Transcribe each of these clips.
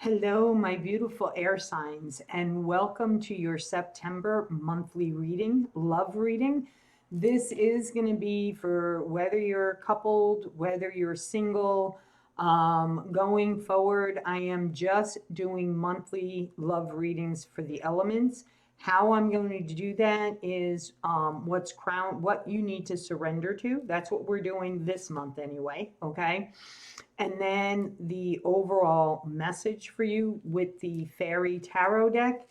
Hello, my beautiful air signs, and welcome to your September monthly reading, love reading. This is going to be for whether you're coupled, whether you're single. Going forward, I am just doing monthly love readings for the elements. How I'm going to do that is what you need to surrender to. That's what we're doing this month anyway, okay? And then the overall message for you with the fairy tarot deck.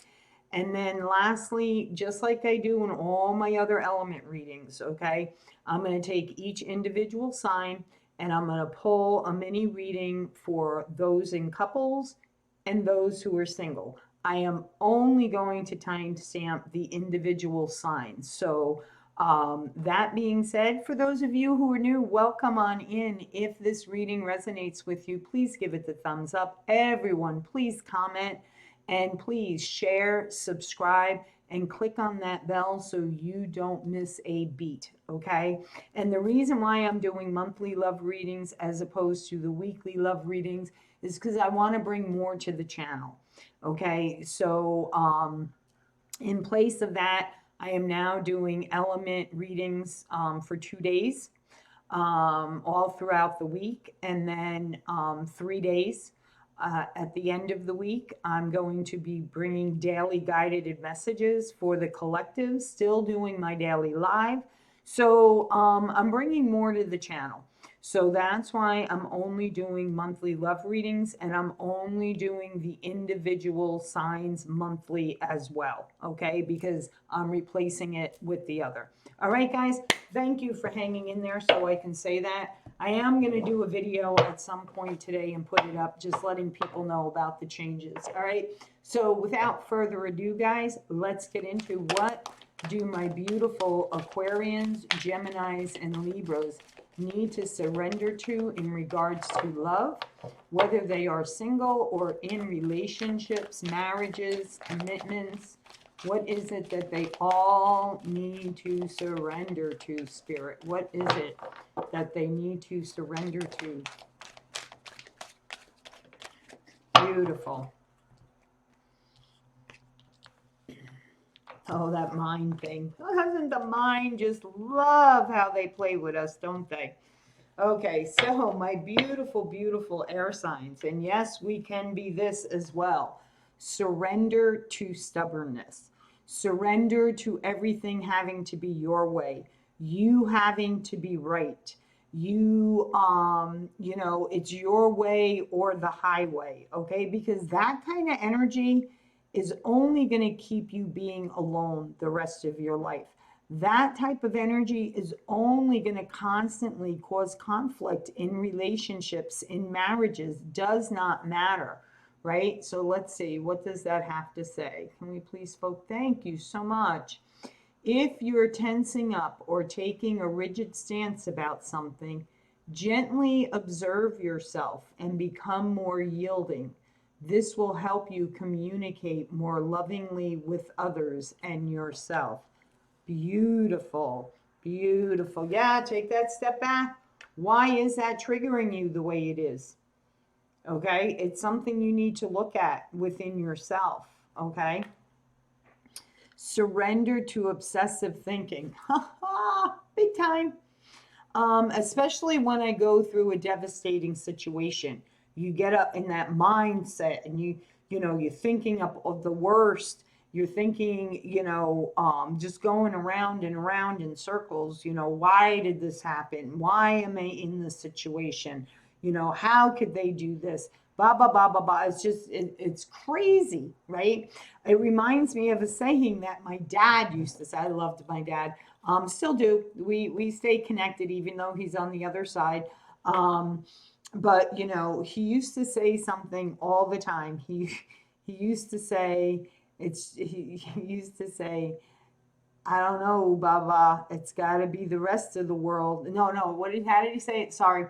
And then lastly, just like I do in all my other element readings, okay, I'm going to take each individual sign and I'm going to pull a mini reading for those in couples and those who are single. I am only going to timestamp the individual signs. So that being said, for those of you who are new, welcome on in. If this reading resonates with you, please give it the thumbs up. Everyone, please comment and please share, subscribe, and click on that bell so you don't miss a beat, okay? And the reason why I'm doing monthly love readings as opposed to the weekly love readings is because I want to bring more to the channel, okay? So in place of that, I am now doing element readings for 2 days, all throughout the week, and then 3 days. At the end of the week, I'm going to be bringing daily guided messages for the collective, still doing my daily live. So I'm bringing more to the channel. So that's why I'm only doing monthly love readings and I'm only doing the individual signs monthly as well, okay? Because I'm replacing it with the other. All right, guys, thank you for hanging in there so I can say that. I am going to do a video at some point today and put it up, just letting people know about the changes, all right? So without further ado, guys, let's get into what do my beautiful Aquarians, Geminis, and Libras need to surrender to in regards to love, whether they are single or in relationships, marriages, commitments. What is it that they all need to surrender to, Spirit? What is it that they need to surrender to? Beautiful. Oh, that mind thing. Doesn't the mind just love how they play with us, don't they? Okay, so my beautiful, beautiful air signs, and yes, we can be this as well. Surrender to stubbornness. Surrender to everything having to be your way. You having to be right. It's your way or the highway, okay? Because that kind of energy is only going to keep you being alone the rest of your life. That type of energy is only going to constantly cause conflict in relationships, in marriages, does not matter, right? So let's see, what does that have to say? Can we please vote? Thank you so much. If you're tensing up or taking a rigid stance about something, gently observe yourself and become more yielding. This will help you communicate more lovingly with others and yourself. Beautiful, beautiful. Yeah, take that step back. Why is that triggering you the way it is? Okay, it's something you need to look at within yourself. Okay, surrender to obsessive thinking. Big time. Especially when I go through a devastating situation. You get up in that mindset and you're thinking of the worst. You're thinking, just going around and around in circles. Why did this happen? Why am I in this situation? How could they do this? Blah, blah, blah, blah, blah. It's crazy, right? It reminds me of a saying that my dad used to say. I loved my dad. Still do. We stay connected even though he's on the other side. But he used to say something all the time. He used to say he used to say, I don't know, Baba, it's got to be the rest of the world. No, how did he say it? Sorry.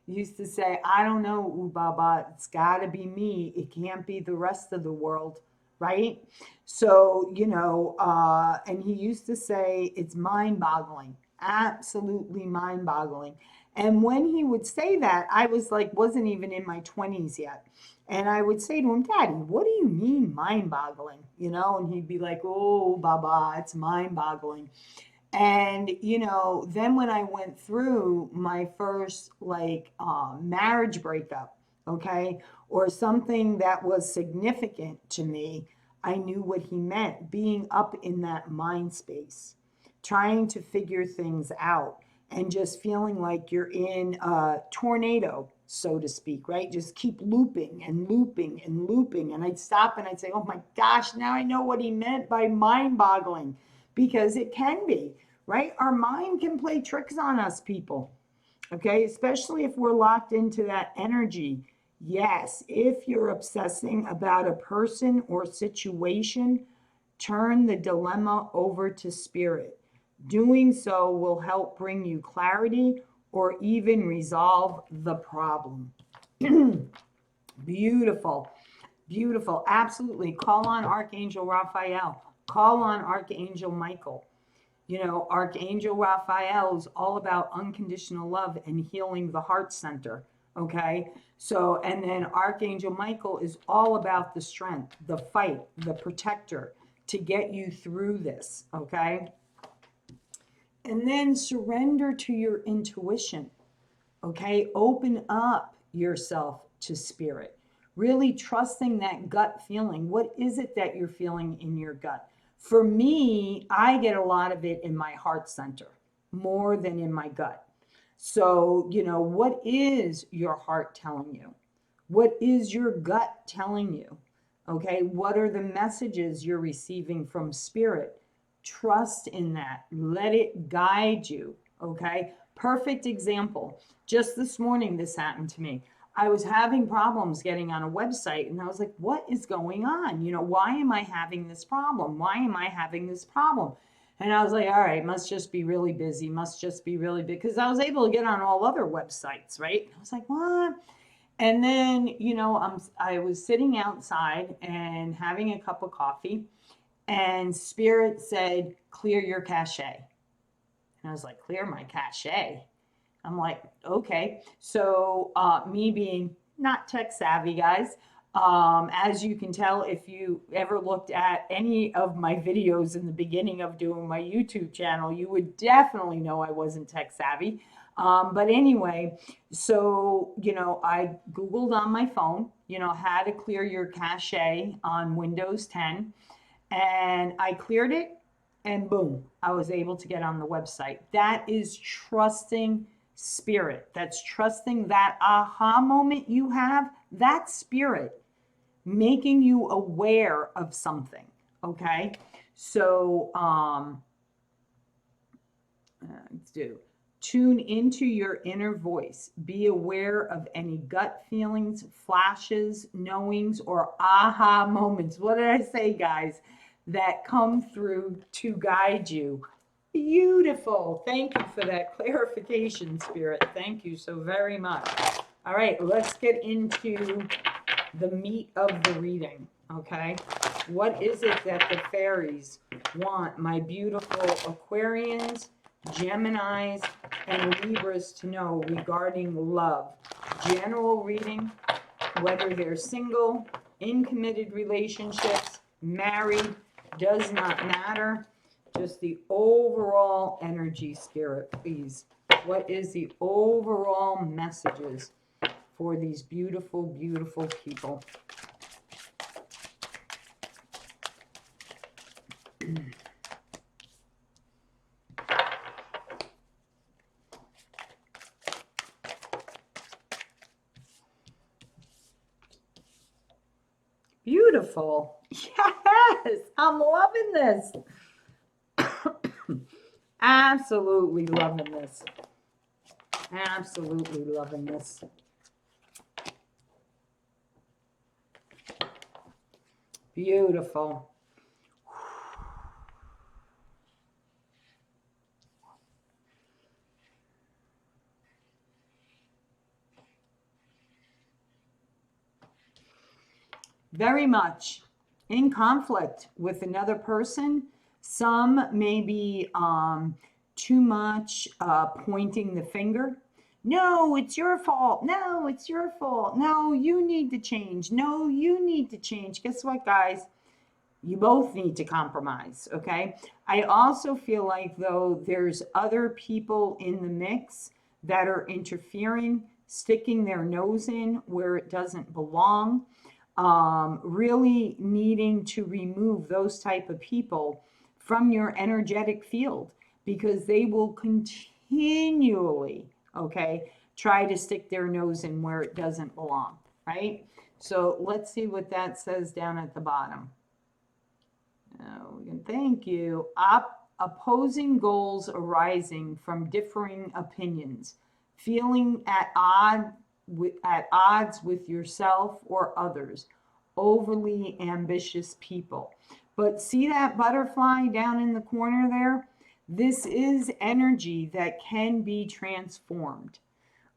He used to say, I don't know, Baba, it's got to be me. It can't be the rest of the world, right? So, and he used to say, it's mind boggling, absolutely mind boggling. And when he would say that, I was like, wasn't even in my 20s yet. And I would say to him, Daddy, what do you mean mind boggling? You know, and he'd be like, oh, Baba, it's mind boggling. And, you know, then when I went through my first like marriage breakup, okay, or something that was significant to me, I knew what he meant, being up in that mind space, trying to figure things out and just feeling like you're in a tornado, so to speak, right? Just keep looping and looping and looping. And I'd stop and I'd say, oh my gosh, now I know what he meant by mind boggling, because it can be, right? Our mind can play tricks on us, people, okay? Especially if we're locked into that energy. Yes, if you're obsessing about a person or situation, turn the dilemma over to spirit. Doing so will help bring you clarity or even resolve the problem. Beautiful, beautiful. Absolutely. Call on Archangel Raphael. Call on Archangel Michael. You know, Archangel Raphael is all about unconditional love and healing the heart center. Okay. So, and then Archangel Michael is all about the strength, the fight, the protector to get you through this. Okay. And then surrender to your intuition. Okay. Open up yourself to spirit, really trusting that gut feeling. What is it that you're feeling in your gut? For me, I get a lot of it in my heart center more than in my gut. So, you know, what is your heart telling you? What is your gut telling you? Okay, what are the messages you're receiving from spirit? Trust in that. Let it guide you. Okay, perfect example. Just this morning, this happened to me. I was having problems getting on a website and I was like, what is going on? You know, why am I having this problem? Why am I having this problem? And I was like, all right, must just be really busy, must just be really big. Because I was able to get on all other websites, right? I was like, what? And then, you know, I was sitting outside and having a cup of coffee, and Spirit said, clear your cache. And I was like, clear my cache? I'm like, okay. So me being not tech savvy, guys, as you can tell, if you ever looked at any of my videos in the beginning of doing my YouTube channel, you would definitely know I wasn't tech savvy. But anyway, so, you know, I Googled on my phone, you know, how to clear your cache on Windows 10, and I cleared it, and boom, I was able to get on the website. That is trusting spirit. That's trusting that aha moment you have, that spirit making you aware of something. Okay. So, let's do tune into your inner voice. Be aware of any gut feelings, flashes, knowings, or aha moments. What did I say, guys? That come through to guide you. Beautiful. Thank you for that clarification, Spirit. Thank you so very much. All right, let's get into the meat of the reading, okay? What is it that the fairies want my beautiful Aquarians, Geminis, and Libras to know regarding love? General reading, whether they're single, in committed relationships, married, does not matter. Just the overall energy, Spirit, please. What is the overall messages for these beautiful, beautiful people? Beautiful. Yes, I'm loving this. Absolutely loving this. Absolutely loving this. Beautiful. Very much in conflict with another person. Some may be too much pointing the finger. No, it's your fault. No, it's your fault. No, you need to change. No, you need to change. Guess what, guys? You both need to compromise, okay? I also feel like, though, there's other people in the mix that are interfering, sticking their nose in where it doesn't belong, really needing to remove those type of people from your energetic field, because they will continually, okay, try to stick their nose in where it doesn't belong, right? So let's see what that says down at the bottom. Thank you. Opposing goals arising from differing opinions, feeling at odds with yourself or others, overly ambitious people. But see that butterfly down in the corner there? This is energy that can be transformed.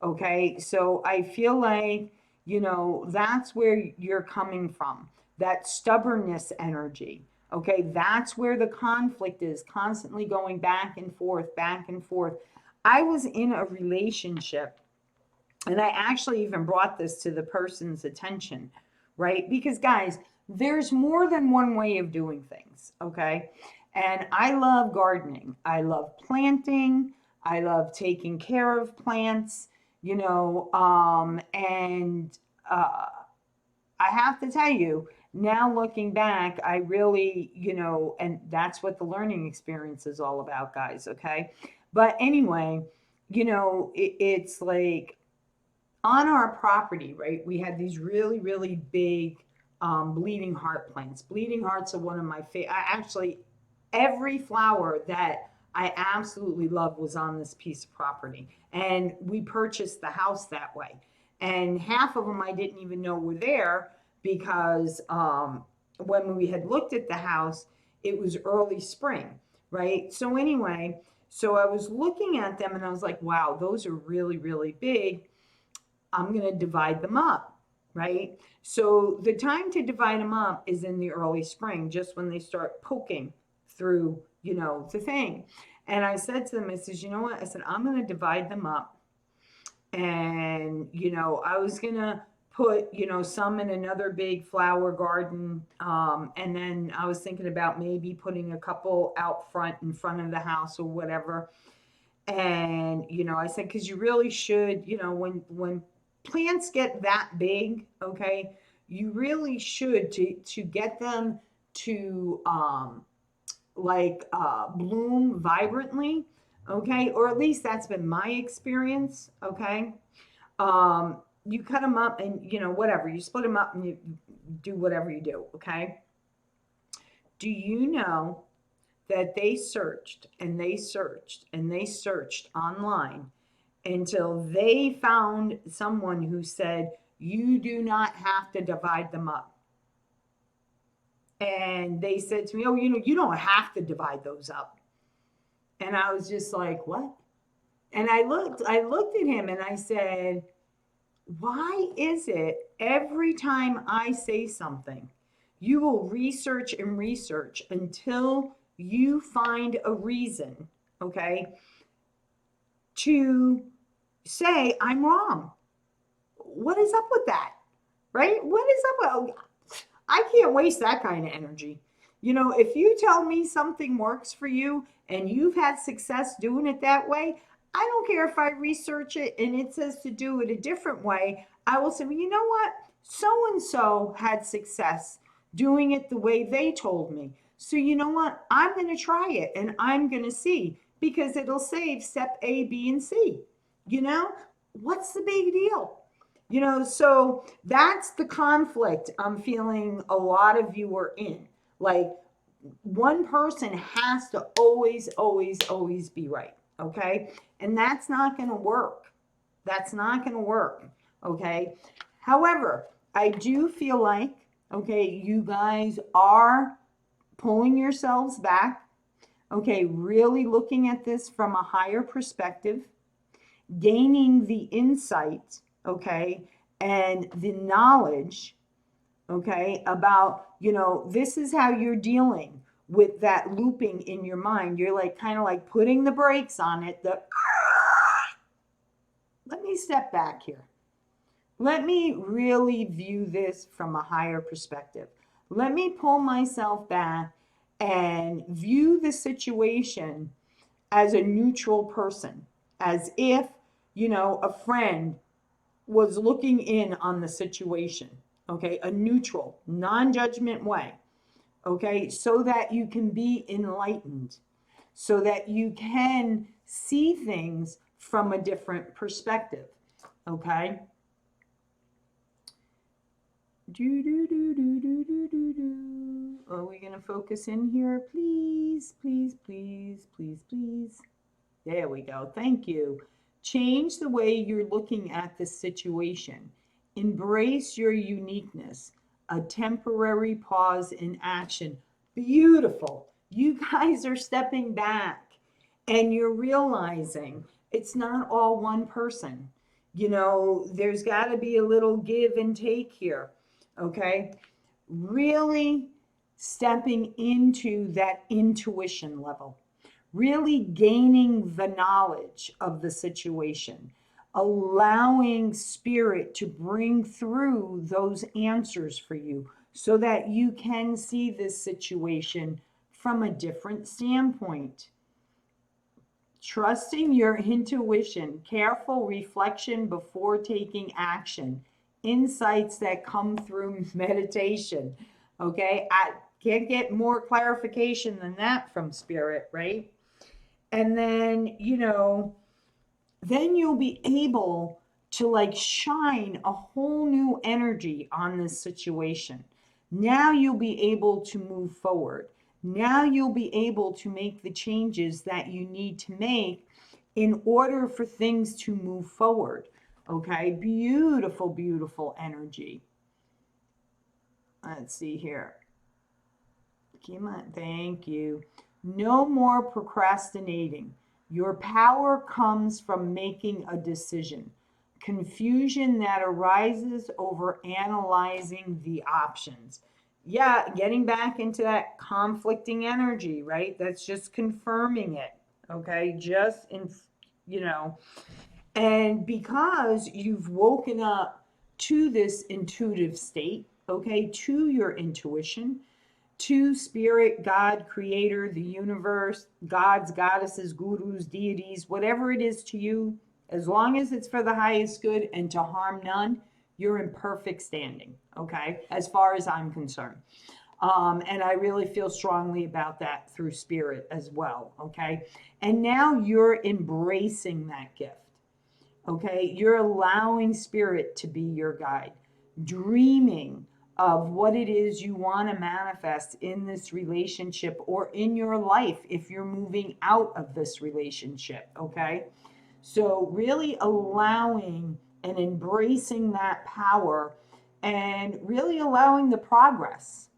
Okay, so I feel like, that's where you're coming from, that stubbornness energy. Okay, that's where the conflict is, constantly going back and forth, back and forth. I was in a relationship, and I actually even brought this to the person's attention, right? Because, guys, there's more than one way of doing things, okay? And I love gardening, I love planting, I love taking care of plants, and I have to tell you, now looking back, I really, and that's what the learning experience is all about, guys, okay? But anyway, it's like on our property, right? We had these really, really big bleeding heart plants. Bleeding hearts are one of my favorite. Actually, every flower that I absolutely love was on this piece of property. And we purchased the house that way. And half of them I didn't even know were there, because when we had looked at the house, it was early spring, right? So anyway, so I was looking at them and I was like, wow, those are really, really big. I'm going to divide them up, right? So the time to divide them up is in the early spring, just when they start poking through, the thing. And I said to them, I said, you know what? I said, I'm going to divide them up. And, I was going to put, some in another big flower garden. And then I was thinking about maybe putting a couple out front, in front of the house or whatever. And, I said, because you really should, when plants get that big, okay, you really should, to get them to bloom vibrantly, okay, or at least that's been my experience, okay. You cut them up and whatever, you split them up and you do whatever you do, okay. Do you know that they searched and they searched and they searched online until they found someone who said, you do not have to divide them up? And they said to me, oh, you don't have to divide those up. And I was just like, what? And I looked at him and I said, why is it every time I say something, you will research and research until you find a reason, okay, to say I'm wrong? What is up with that? Right? What is up with, I can't waste that kind of energy. If you tell me something works for you and you've had success doing it that way, I don't care if I research it and it says to do it a different way. I will say, well, you know what? So and so had success doing it the way they told me. So you know what? I'm going to try it and I'm going to see, because it'll save step A, B, and C. What's the big deal? So that's the conflict I'm feeling a lot of you are in. Like, one person has to always, always, always be right. Okay. And that's not going to work. That's not going to work. Okay. However, I do feel like, okay, you guys are pulling yourselves back. Okay. Really looking at this from a higher perspective, gaining the insight, okay, and the knowledge, okay, about, this is how you're dealing with that looping in your mind. You're like kind of like putting the brakes on it, let me step back here. Let me really view this from a higher perspective. Let me pull myself back and view the situation as a neutral person, as if, a friend was looking in on the situation, okay? A neutral, non-judgment way, okay? So that you can be enlightened, so that you can see things from a different perspective, okay? Are we going to focus in here? Please, please, please, please, please. There we go. Thank you. Change the way you're looking at the situation. Embrace your uniqueness. A temporary pause in action. Beautiful. You guys are stepping back and you're realizing it's not all one person. There's got to be a little give and take here. Okay? Really stepping into that intuition level. Really gaining the knowledge of the situation, allowing spirit to bring through those answers for you so that you can see this situation from a different standpoint. Trusting your intuition, careful reflection before taking action, insights that come through meditation. Okay, I can't get more clarification than that from spirit, right? And then, then you'll be able to like shine a whole new energy on this situation. Now you'll be able to move forward. Now you'll be able to make the changes that you need to make in order for things to move forward. Okay, beautiful, beautiful energy. Let's see here. Come on, thank you. No more procrastinating. Your power comes from making a decision. Confusion that arises over analyzing the options. Yeah, getting back into that conflicting energy, right? That's just confirming it. Okay, and because you've woken up to this intuitive state, okay, to your intuition, to spirit, God, creator, the universe, gods, goddesses, gurus, deities, whatever it is to you, as long as it's for the highest good and to harm none, you're in perfect standing, okay, as far as I'm concerned. And I really feel strongly about that through spirit as well, okay? And now you're embracing that gift, okay? You're allowing spirit to be your guide, dreaming of what it is you want to manifest in this relationship or in your life if you're moving out of this relationship, okay? So really allowing and embracing that power and really allowing the progress,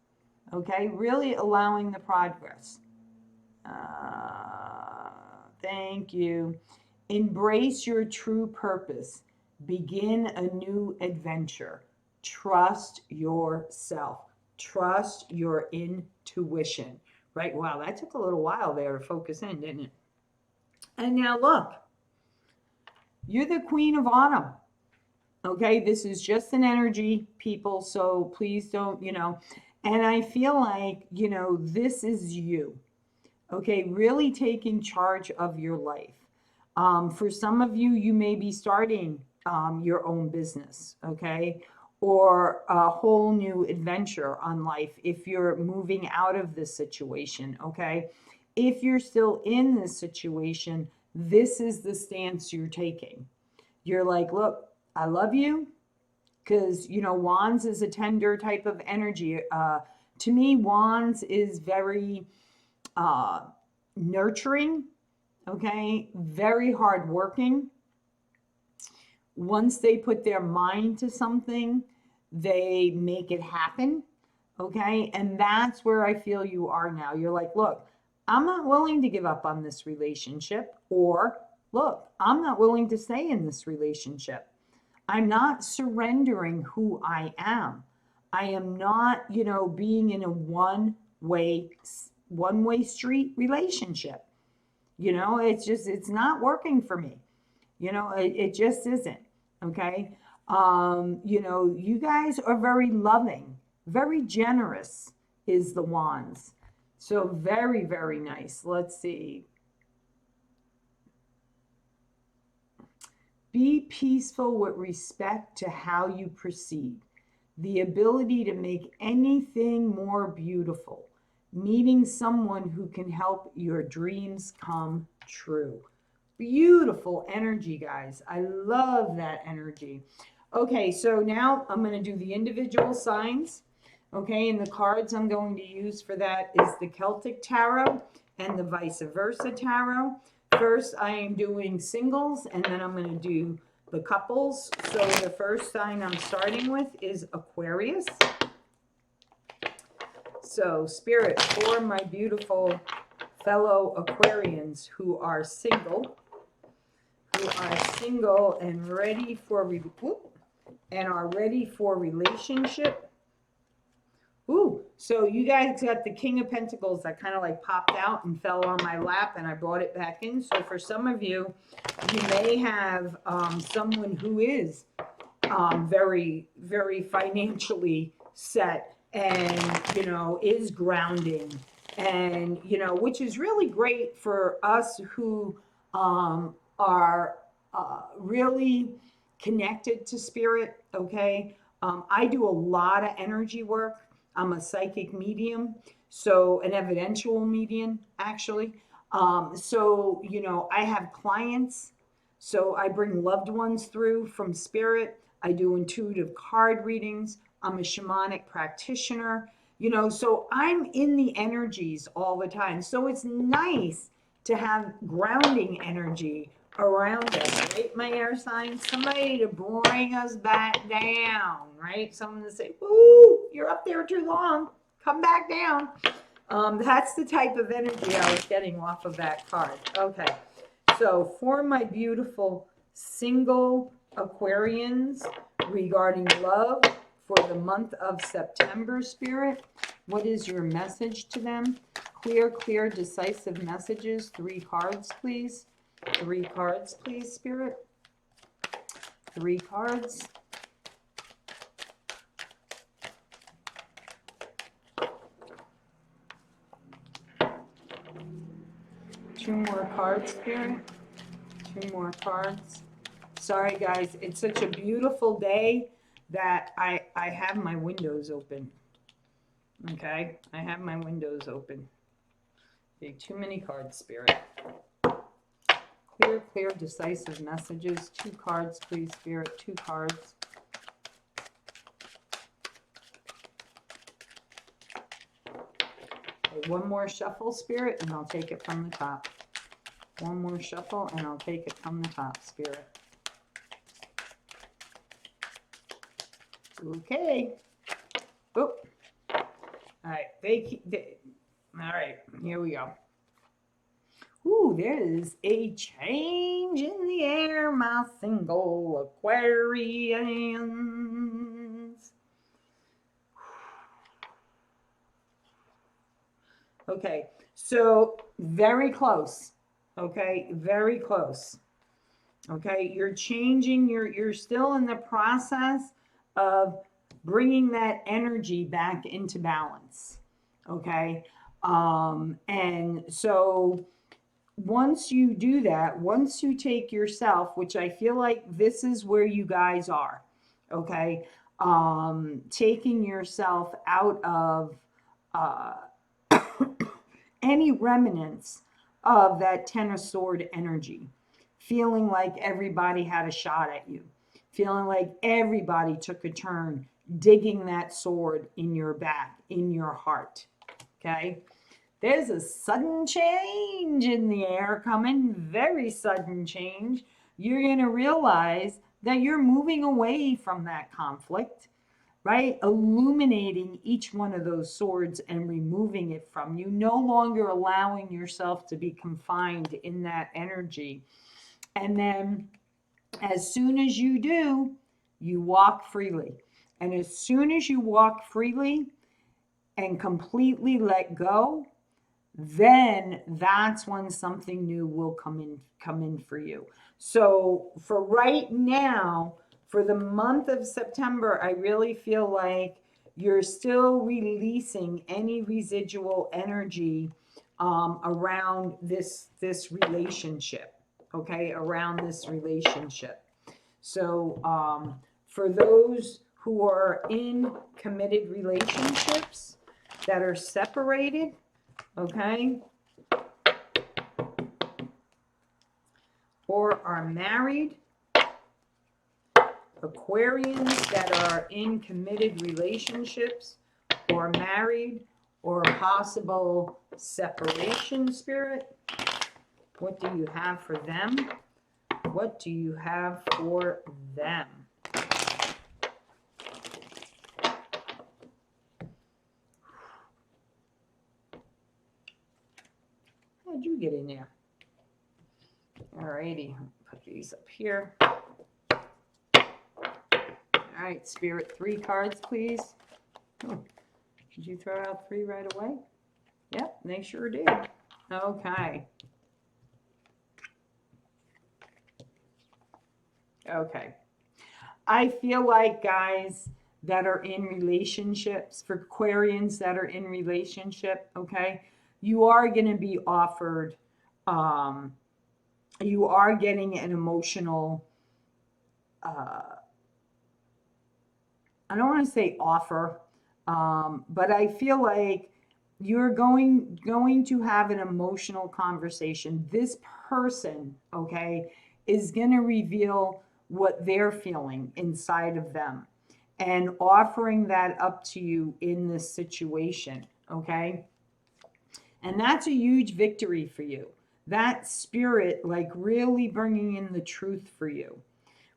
okay? Really allowing the progress. Thank you. Embrace your true purpose. Begin a new adventure. Trust yourself. Trust your intuition, right? Wow, that took a little while there to focus in, didn't it? And now look, you're the queen of autumn. Okay, this is just an energy, people, so please don't, and I feel like, this is you. Okay, really taking charge of your life. For some of you, you may be starting your own business, okay? Or a whole new adventure on life if you're moving out of this situation, okay? If you're still in this situation, this is the stance you're taking. You're like, look, I love you, because, wands is a tender type of energy. To me, wands is very nurturing, okay? Very hardworking. Once they put their mind to something, they make it happen, okay? And that's where I feel you are now. You're like, look, I'm not willing to give up on this relationship, or look, I'm not willing to stay in this relationship. I'm not surrendering who I am. I am not, being in a one-way street relationship. It's not working for me. You know, it just isn't. Okay. You know, you guys are very loving, very generous is the wands. So very, very nice. Let's see. Be peaceful with respect to how you proceed. The ability to make anything more beautiful. Meeting someone who can help your dreams come true. Beautiful energy, guys. I love that energy. Okay, so now I'm going to do the individual signs. Okay, and the cards I'm going to use for that is the Celtic Tarot and the Vice Versa Tarot. First, I am doing singles, and then I'm going to do the couples. So the first sign I'm starting with is Aquarius. So, Spirit, for my beautiful fellow Aquarians who are single and ready for relationship. Ooh, so you guys got the King of Pentacles that kind of like popped out and fell on my lap, and I brought it back in. So for some of you, you may have someone who is very, very financially set, and, you know, is grounding, and, you know, which is really great for us who are really connected to spirit. Okay. I do a lot of energy work. I'm a psychic medium, so an evidential medium, actually. So, you know, I have clients, so I bring loved ones through from spirit. I do intuitive card readings. I'm a shamanic practitioner, you know, so I'm in the energies all the time. So it's nice to have grounding energy around us, right? My air signs, somebody to bring us back down, right? Someone to say, "Ooh, you're up there too long. Come back down." That's the type of energy I was getting off of that card. Okay, so for my beautiful single Aquarians regarding love for the month of September, Spirit, what is your message to them? Clear, decisive messages. 3 cards, please. 3 cards, please, Spirit. 3 cards. Two more cards, Spirit. 2 more cards. Sorry, guys. It's such a beautiful day that I have my windows open. Okay? I have my windows open. Okay, too many cards, Spirit. Clear, decisive messages. 2 cards, please, Spirit. 2 cards. Okay, 1 more shuffle, Spirit, and I'll take it from the top. 1 more shuffle, and I'll take it from the top, Spirit. Okay. Oh. All right. All right. Here we go. Ooh, there is a change in the air, my single Aquarians. Okay, so very close. Okay, very close. Okay, you're changing, you're still in the process of bringing that energy back into balance. Okay, and so once you do that, once you take yourself, which I feel like this is where you guys are, okay, taking yourself out of any remnants of that 10 of sword energy, feeling like everybody had a shot at you, feeling like everybody took a turn, digging that sword in your back, in your heart, okay? There's a sudden change in the air coming, very sudden change. You're going to realize that you're moving away from that conflict, right? Illuminating each one of those swords and removing it from you, no longer allowing yourself to be confined in that energy. And then as soon as you do, you walk freely. And as soon as you walk freely and completely let go, then that's when something new will come in for you. So for right now, for the month of September, I really feel like you're still releasing any residual energy around this relationship. Okay, around this relationship. So for those who are in committed relationships that are separated, okay, or are married, Aquarians that are in committed relationships or married or possible separation, Spirit, what do you have for them? What do you have for them? How'd you get in there? Alrighty, put these up here. All right, Spirit, 3 cards, please. Oh, did you throw out 3 right away? Yep, they sure did. Okay. Okay. I feel like, guys that are in relationships, for Aquarians that are in relationship, okay, you are going to be offered, you are getting an emotional, I don't want to say offer, but I feel like you're going to have an emotional conversation. This person, okay, is going to reveal what they're feeling inside of them and offering that up to you in this situation, okay? And that's a huge victory for you. That spirit, like, really bringing in the truth for you,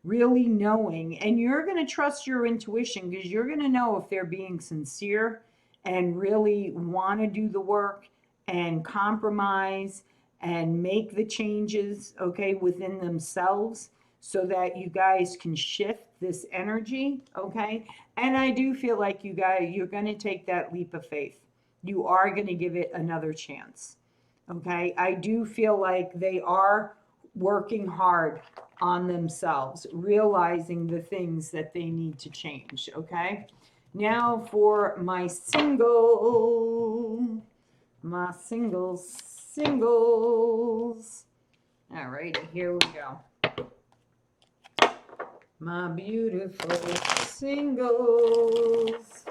really knowing, and you're going to trust your intuition because you're going to know if they're being sincere and really want to do the work and compromise and make the changes, okay, within themselves so that you guys can shift this energy, okay? And I do feel like you guys, you're going to take that leap of faith. You are going to give it another chance, okay? I do feel like they are working hard on themselves, realizing the things that they need to change, okay? Now for my singles. All right, here we go. My beautiful singles.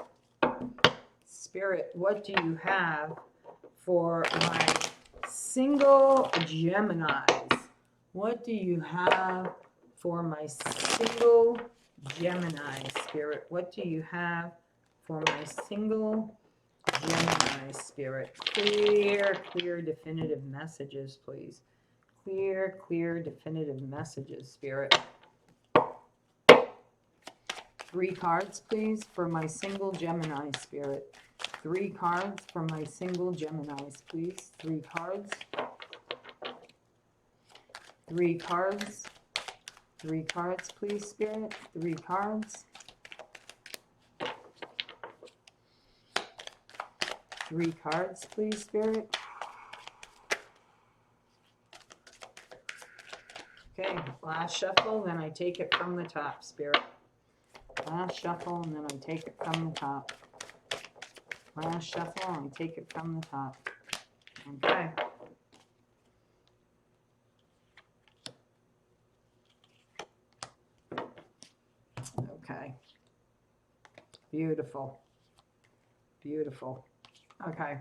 Spirit, what do you have for my single Geminis? What do you have for my single Gemini, Spirit? What do you have for my single Gemini, Spirit? Clear, definitive messages, please. Clear, definitive messages, Spirit. 3 cards, please, for my single Gemini, Spirit. 3 cards for my single Geminis, please. 3 cards. 3 cards. 3 cards, please, Spirit. 3 cards. 3 cards, please, Spirit. Okay, last shuffle, then I take it from the top, Spirit. Last shuffle, and then I take it from the top. Last shuffle, and I take it from the top. Okay. Okay. Beautiful. Beautiful. Okay.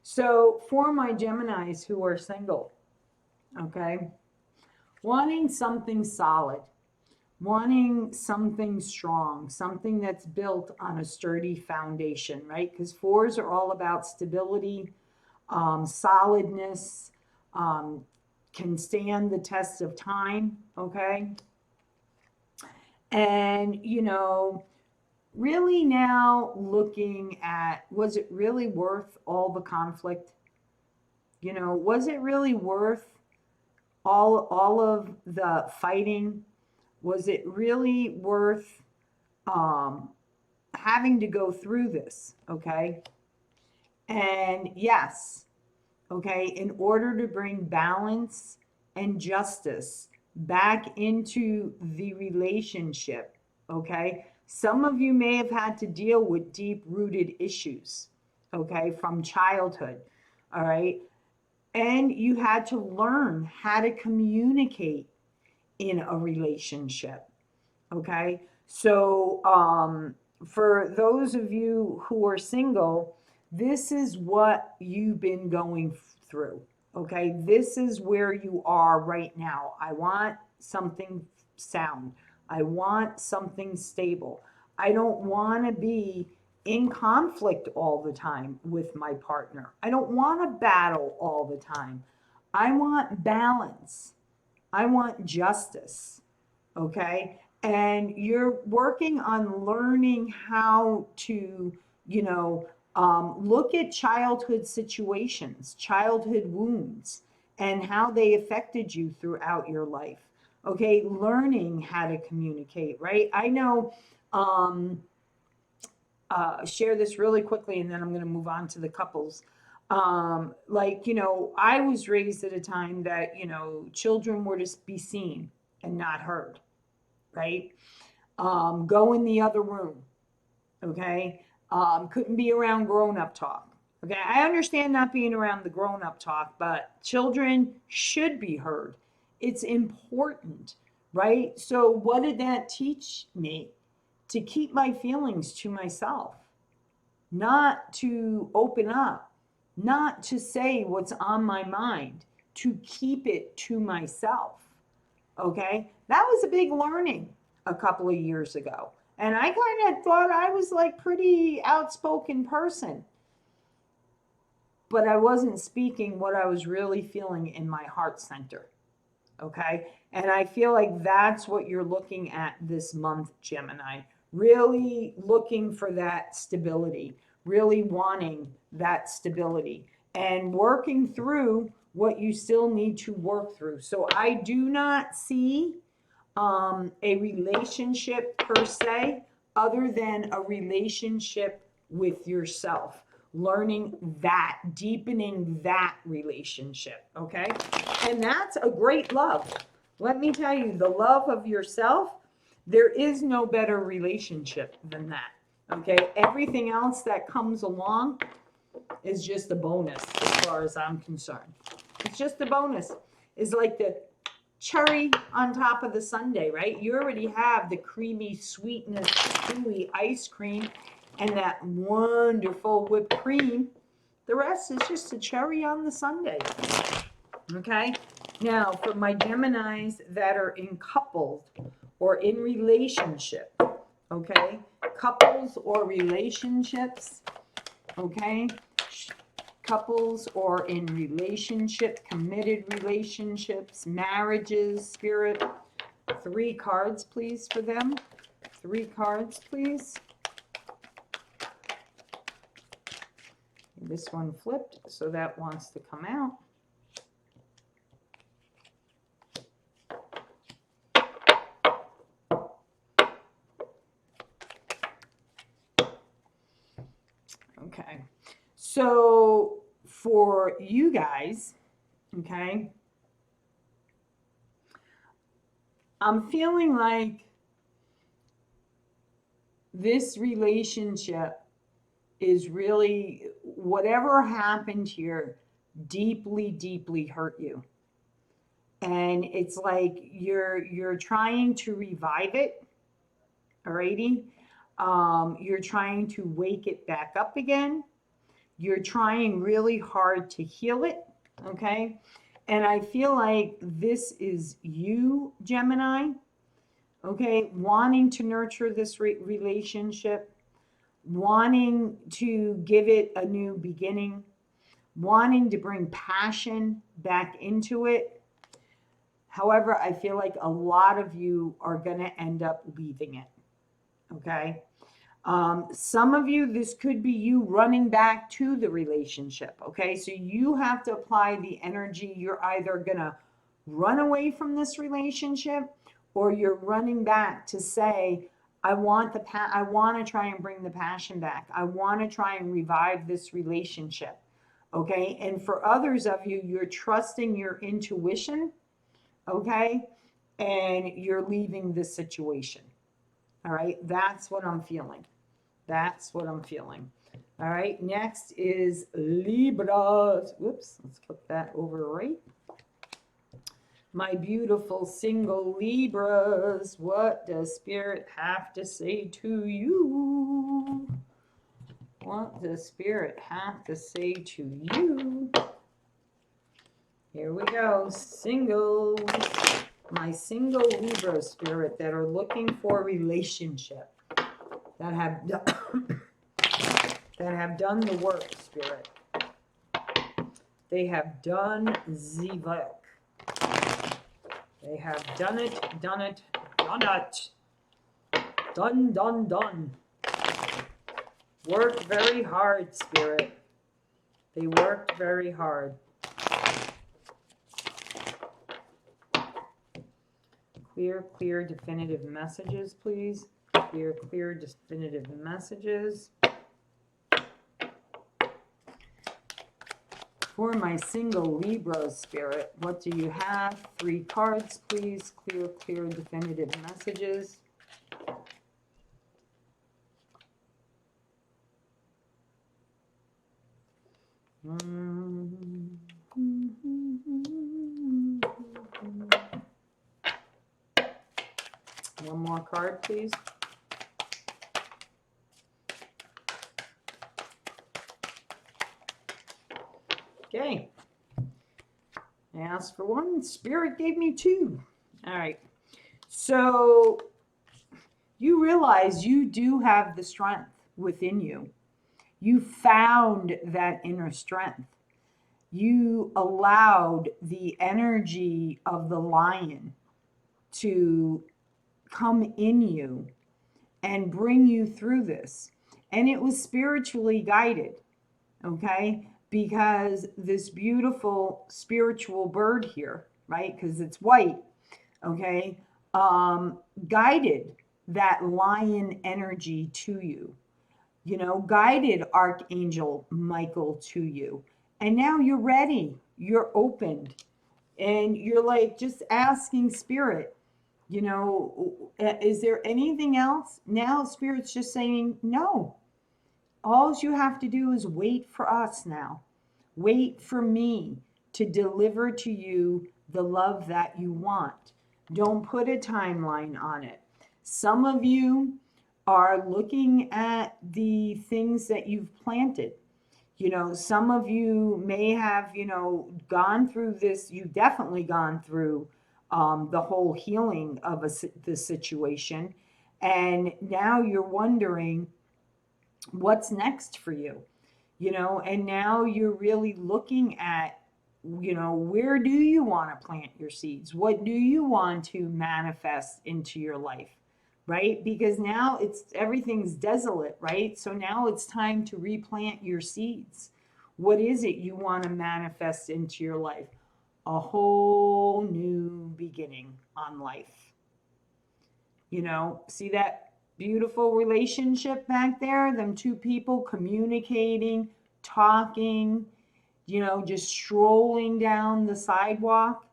So for my Geminis who are single, okay, wanting something solid, wanting something strong, something that's built on a sturdy foundation, right? Because 4s are all about stability, solidness, can stand the test of time, okay? And, you know, really now looking at, was it really worth all the conflict? You know, was it really worth all of the fighting? Was it really worth having to go through this? Okay. And yes, okay, in order to bring balance and justice back into the relationship, okay? Some of you may have had to deal with deep rooted issues, okay, from childhood, all right? And you had to learn how to communicate in a relationship, okay? So, for those of you who are single, this is what you've been going through, okay? This is where you are right now. I want something sound. I want something stable. I don't want to be in conflict all the time with my partner. I don't want to battle all the time. I want balance. I want justice, okay? And you're working on learning how to, look at childhood situations, childhood wounds, and how they affected you throughout your life. Okay, learning how to communicate, right? I know, share this really quickly and then I'm going to move on to the couples. I was raised at a time that, children were to be seen and not heard, right? Go in the other room, okay? Couldn't be around grown up talk. Okay, I understand not being around the grown up talk, but children should be heard. It's important, right? So, what did that teach me? To keep my feelings to myself, not to open up, not to say what's on my mind, to keep it to myself. Okay, that was a big learning a couple of years ago. And I kind of thought I was like pretty outspoken person, but I wasn't speaking what I was really feeling in my heart center. Okay, and I feel like that's what you're looking at this month, Gemini. Really looking for that stability, really wanting that stability, and working through what you still need to work through. So I do not see a relationship per se, other than a relationship with yourself. Learning that, deepening that relationship, okay? And that's a great love. Let me tell you, the love of yourself, there is no better relationship than that, okay? Everything else that comes along is just a bonus as far as I'm concerned. It's just a bonus. It's like the cherry on top of the sundae, right? You already have the creamy sweetness, chewy ice cream and that wonderful whipped cream. The rest is just a cherry on the sundae. Okay? Now, for my Geminis that are in couples or in relationship, okay? Couples or relationships, okay? Couples or in relationship, committed relationships, marriages, spirit. 3 cards, please, for them. 3 cards, please. This one flipped, so that wants to come out. Okay. So for you guys, okay, I'm feeling like this relationship is really, whatever happened here deeply, deeply hurt you. And it's like you're trying to revive it, alrighty? You're trying to wake it back up again. You're trying really hard to heal it, okay? And I feel like this is you, Gemini, okay? Wanting to nurture this relationship, wanting to give it a new beginning, wanting to bring passion back into it. However, I feel like a lot of you are going to end up leaving it, okay? Some of you, this could be you running back to the relationship, okay? So you have to apply the energy. You're either going to run away from this relationship or you're running back to say, I want to try and bring the passion back. I want to try and revive this relationship. Okay. And for others of you, you're trusting your intuition. Okay. And you're leaving the situation. All right. That's what I'm feeling. That's what I'm feeling. All right. Next is Libra. Whoops. Let's put that over right. My beautiful single Libras, what does Spirit have to say to you? What does Spirit have to say to you? Here we go. Singles. My single Libra spirit that are looking for a relationship, that have done the work, Spirit. They have done the work. They have done it, done it, done it. Done, done, done. Worked very hard, Spirit. They worked very hard. Clear, clear, definitive messages, please. Clear, clear, definitive messages. For my single Libra spirit, what do you have? 3 cards, please. Clear, clear, definitive messages. One more card, please. Okay. I asked for 1. Spirit gave me 2. All right. So you realize you do have the strength within you. You found that inner strength. You allowed the energy of the lion to come in you and bring you through this. And it was spiritually guided, okay? Because this beautiful spiritual bird here, right? Because it's white, okay? Guided that lion energy to you. You know, guided Archangel Michael to you. And now you're ready. You're opened. And you're like just asking Spirit, you know, is there anything else? Now Spirit's just saying, no. All you have to do is wait for us now. Wait for me to deliver to you the love that you want. Don't put a timeline on it. Some of you are looking at the things that you've planted. You know, some of you may have, you know, gone through this. You've definitely gone through the whole healing of the situation. And now you're wondering what's next for you, you know, and now you're really looking at, you know, where do you want to plant your seeds? What do you want to manifest into your life? Right? Because now everything's desolate, right? So now it's time to replant your seeds. What is it you want to manifest into your life? A whole new beginning on life. You know, see that beautiful relationship back there? Them 2 people communicating, talking, you know, just strolling down the sidewalk.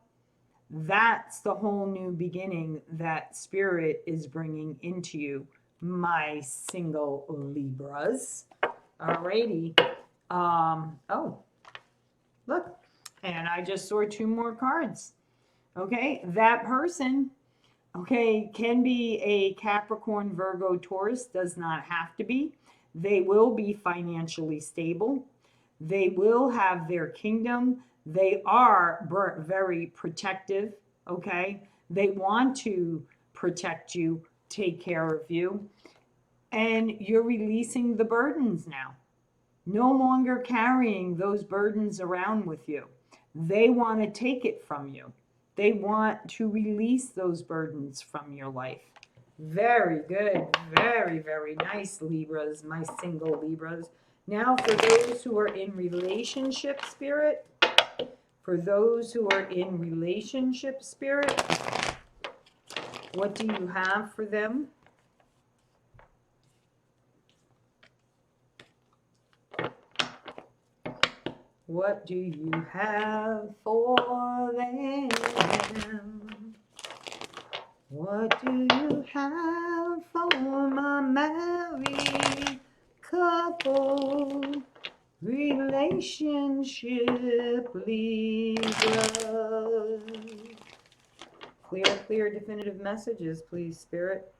That's the whole new beginning that Spirit is bringing into you, my single Libras. Alrighty. Oh, look. And I just saw 2 more cards. Okay. That person, okay, can be a Capricorn, Virgo, Taurus. Does not have to be. They will be financially stable. They will have their kingdom. They are very protective, okay? They want to protect you, take care of you. And you're releasing the burdens now. No longer carrying those burdens around with you. They want to take it from you. They want to release those burdens from your life. Very good. Very, very nice, Libras, my single Libras. Now, for those who are in relationship, Spirit, for those who are in relationship, Spirit, what do you have for them? What do you have for them? What do you have for my married couple? Relationship, Libra. Clear, definitive messages, please, Spirit.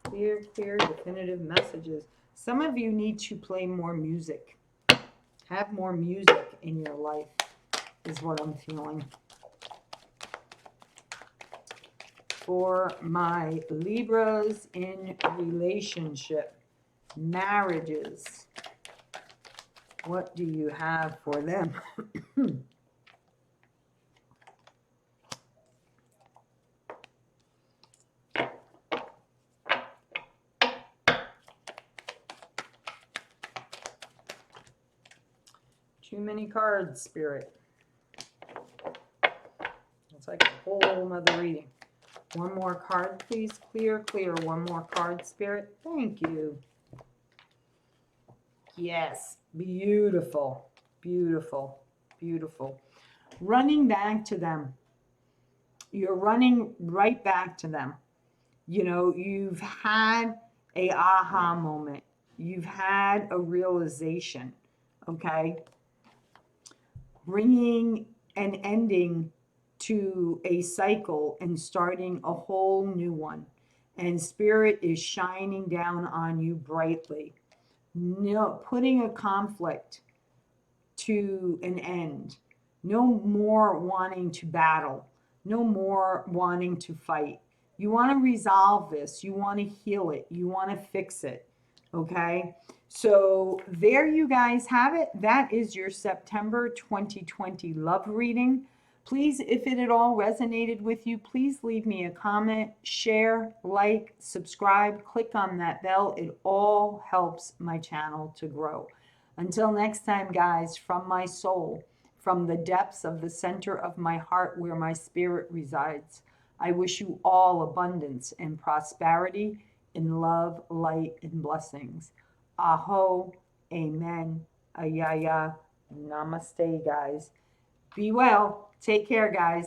Clear, definitive messages. Some of you need to play more music. Have more music in your life, is what I'm feeling. For my Libras in relationship, marriages, what do you have for them? Too many cards, Spirit. It's like a whole nother reading. One more card, please. Clear. One more card, Spirit. Thank you. Yes. Beautiful. Running back to them. You're running right back to them. You know, you've had a aha moment. You've had a realization, okay? Bringing an ending to a cycle and starting a whole new one. And Spirit is shining down on you brightly. No, putting a conflict to an end. No more wanting to battle. No more wanting to fight. You want to resolve this. You want to heal it. You want to fix it. Okay? So there you guys have it. That is your September 2020 love reading. Please, if it at all resonated with you, please leave me a comment, share, like, subscribe, click on that bell. It all helps my channel to grow. Until next time, guys, from my soul, from the depths of the center of my heart where my spirit resides, I wish you all abundance and prosperity in love, light, and blessings. Aho, amen, ayaya, namaste, guys. Be well. Take care, guys.